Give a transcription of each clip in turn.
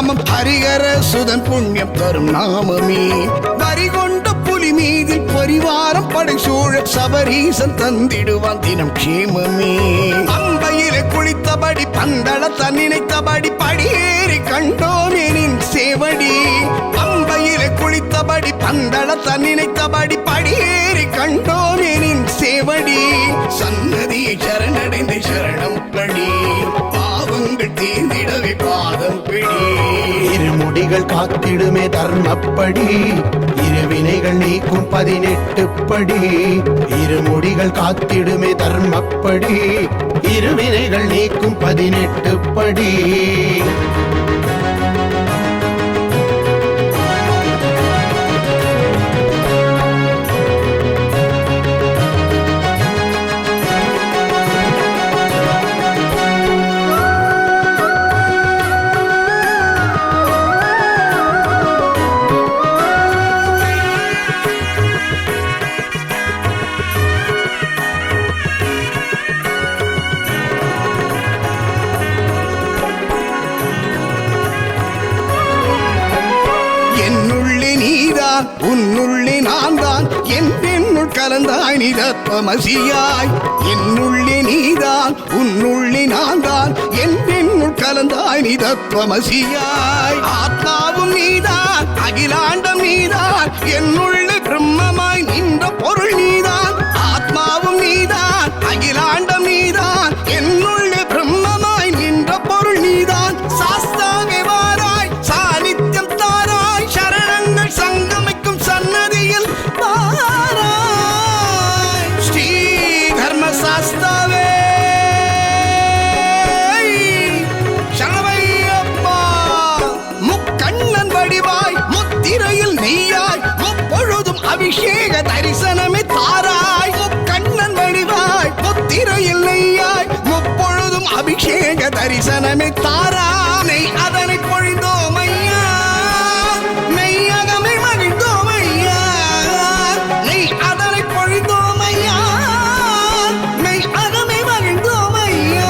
நாமம் ஹரிகர சுதன் புண்ணியம் தரும் நாமமே. வரி கொண்ட புலி மீதில் பரிவாரம் படை சூழ சபரீசன் தந்திடுவான் தினம் க்ஷேமமே. பம்பையிலே குளித்தபடி பந்தளத்த நினைத்தபடி படியேறி கண்டோமே நின் சேவடி. பம்பையிலே குளித்தபடி பந்தளத்த நினைத்தபடி படியேறி கண்டோமே நின் சேவடி. சன்னதியை சரணடைந்து சரணம் படி, பாவங்கள் தீர்ந்திடவே பாதம் பிடி. இருமுடிகள் காத்திடுமே தர்மப்படி, இருவினைகள் நீக்கும் 18 படி. இருமுடிகள் காத்திடுமே தர்மப்படி, இருவினைகள் நீக்கும் 18 படி. உன்னுள்ளே நான் தான் என்னுள் கலந்தாய் நீ தத்துவமசியாய். என்னுள்ளே நீதான் உன்னுள்ளே நான் தான் என்னுள் கலந்தாய் நீ தத்துவமசியாய். ஆத்மாவும் நீதான் அகிலாண்டம் நீதான் என்னுள்ளே பிரம்மமாய் நின்ற பொருள் நீதான். ஆத்மாவும் நீதான் அகிலாண்டம் நீதான் என்னுள்ளே பிரம்மமாய் நின்ற பொருள் நீதான். சாஸ்தாவே வாராய் சாநித்தியம் தாராய் சரணங்கள் சங்கமிக்கும் சன்னதியில் வாராய். ஸ்ரீ தர்ம சாஸ்தாவே சரணமையப்பா. முக்கண்ணன் வடிவாய் முத்திரையில் நெய்யாய் முப்பொழுதும் அபிஷேக தரிசனமே தாராய். முக்கண்ணன் வடிவாய் முத்திரையில் நெய்யாய் முப்பொழுதும் அபிஷேக தரிசனமே தாராய். நெய் அதனை பொழிந்தோம் ஐயா, மெய்யகமே மகிழ்ந்தோம் ஐயா. நெய் அதனை பொழிந்தோம் ஐயா, மெய் அகமே மகிழ்ந்தோம் ஐயா.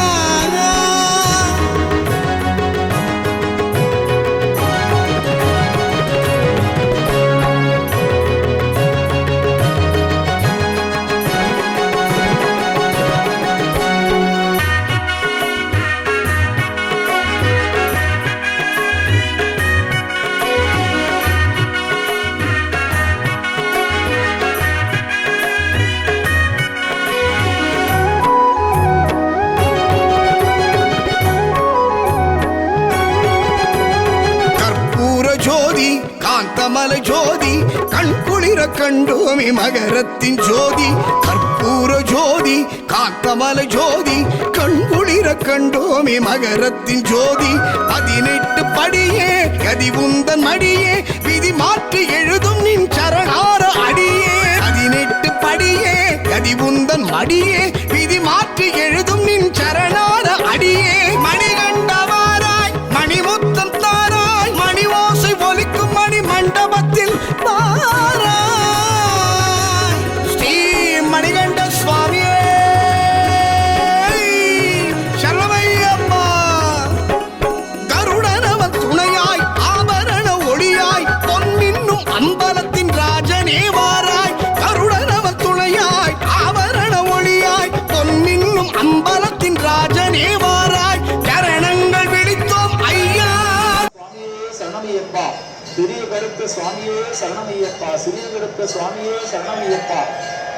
காந்தமலை ஜோதி கண் குளிர கண்டோமி மகரத்தின் ஜோதி. கற்பூர ஜோதி காந்தமலை ஜோதி கண் குளிர கண்டோமி மகரத்தின் ஜோதி. 18 படியே கதி உந்தன் மடியே விதி மாற்றி எழுதும் நின் சரணார அடியே. 18 படியே கதி உந்தன் மடியே விதி மாற்றி எழுதும் நின் சரணார அடியே. மணிகண்டவாராய் மணிமுத்தம் தாராய் மணி ஓசை ஒலிக்கும் மணி மண்டபத்தில் வாராய். ஸ்ரீ மணிகண்ட சுவாமியே சரணமையப்பா. கருடனவன் துணையாய் ஆபரண ஒளியாய் பொன்னின்னும் அம்பலத்தின் ராஜனே வாராய். கருடனவன் துணையாய் ஆபரண ஒளியாய் பொன்னின்னும் அம்பலத்தின் ராஜனே வாராய். கரணங்கள் விழித்தோம் ஐயா. சரணமையப்பா. பெரிய கருப்பு சுவாமியே சரணமையப்பா. சிறிய கருப்பு சுவாமியே சரணமையப்பா.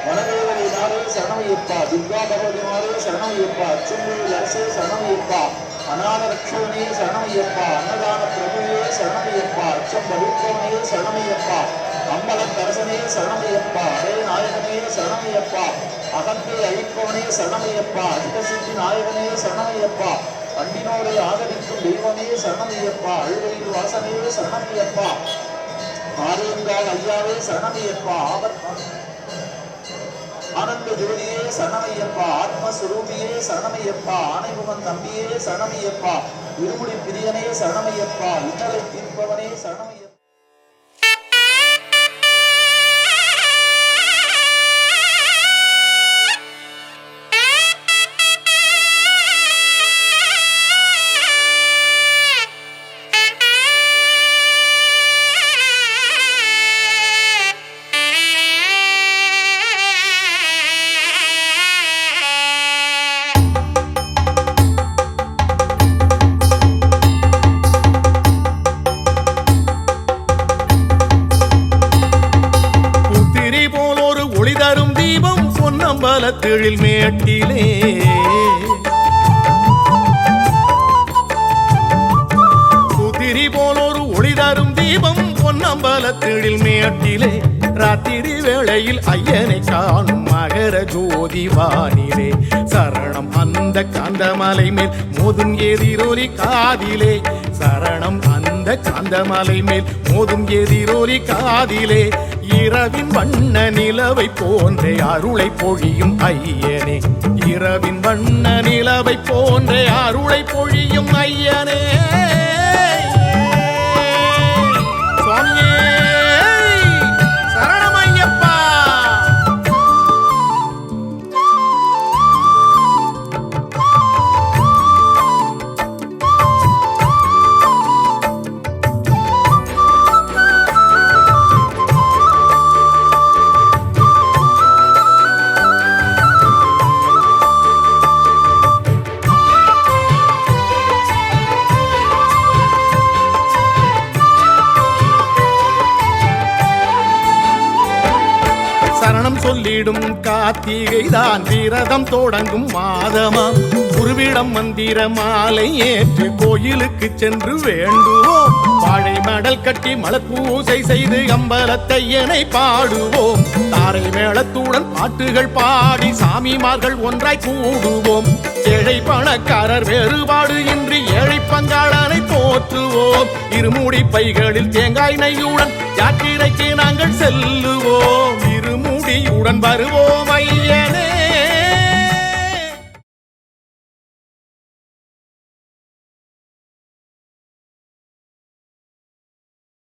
வனதேவரை நாளே சரணமையப்பா. துர்கா பகவதி நாளே சரணமையப்பா. அச்சம்பூரில் அரசே சரணமையப்பா. அநாத ரட்சகனே சரணமையப்பா. அன்னதான பிரபுவே சரணமையப்பா. அச்சம் பவித்ரவனே சரணமையப்பா. அம்பலத்தரசனே சரணமையப்பா. அடே நாயகனே சரணமையப்பா. அகத்தை அழிப்பவனே சரணமையப்பா. அஷ்டசித்தி நாயகனே சரணமையப்பா. அண்டினோரை ஆதரிக்கும் தெய்வமே சரணமையப்பா. அழுகையில் வாசனே சரணமையப்பா. ஆரியங்கால் ஐயாவே சரணமையப்பா. ஆனந்த ஜோதியே சரணமையப்பா. ஆத்மஸ்வரூபியே சரணமையப்பா. ஆனைமுகன் தம்பியே சரணமையப்பா. இருமுடி பிரியனே சரணமையப்பா. இன்னலை தீர்ப்பவனே சரணமையப்பா. தீபம் பொன்னம்பலத்திழில் மேட்டிலே குதிரி போலொரு ஒளி தரும் தீபம் பொன்னம்பலத்திழில் மேட்டிலே ராத்திரி வேளையில் ஐயனை காணும் மகர ஜோதி வானிலே சரணம் அந்த காந்தமலை மேல் மோதும் எதிரொலி காதிலே சரணம் அந்த காந்தமலை மேல் மோதும் எதிரொலி காதிலே இரவின் வண்ண நிலவை போன்றே அருளை பொழியும் ஐயனே இரவின் வண்ண நிலவை போன்றே அருளை பொழியும் ஐயனே சுவாமியே சரணமையப்பா. சரணம் சொல்லிடும் கார்த்திகை தான் விரதம் தொடங்கும் மாதமாம் குருவிடம் மந்திர மாலை ஏற்று கோயிலுக்கு சென்று வேண்டுவோம் வாழை மடல் கட்டி மலப்பூசை செய்து அம்பலத்தையனை பாடுவோம் தாரை மேளத்துடன் பாட்டுகள் பாடி சாமிமார்கள் ஒன்றாய் கூடுவோம் ஏழை பணக்காரர் வேறுபாடு இன்றி ஏழை பங்காளனை போற்றுவோம் இருமுடி பைகளில் தேங்காய் நெய்யுடன் யாத்திரைக்கு நாங்கள் செல்லுவோம் இருமுடியுடன் வருவோம் ஐயனே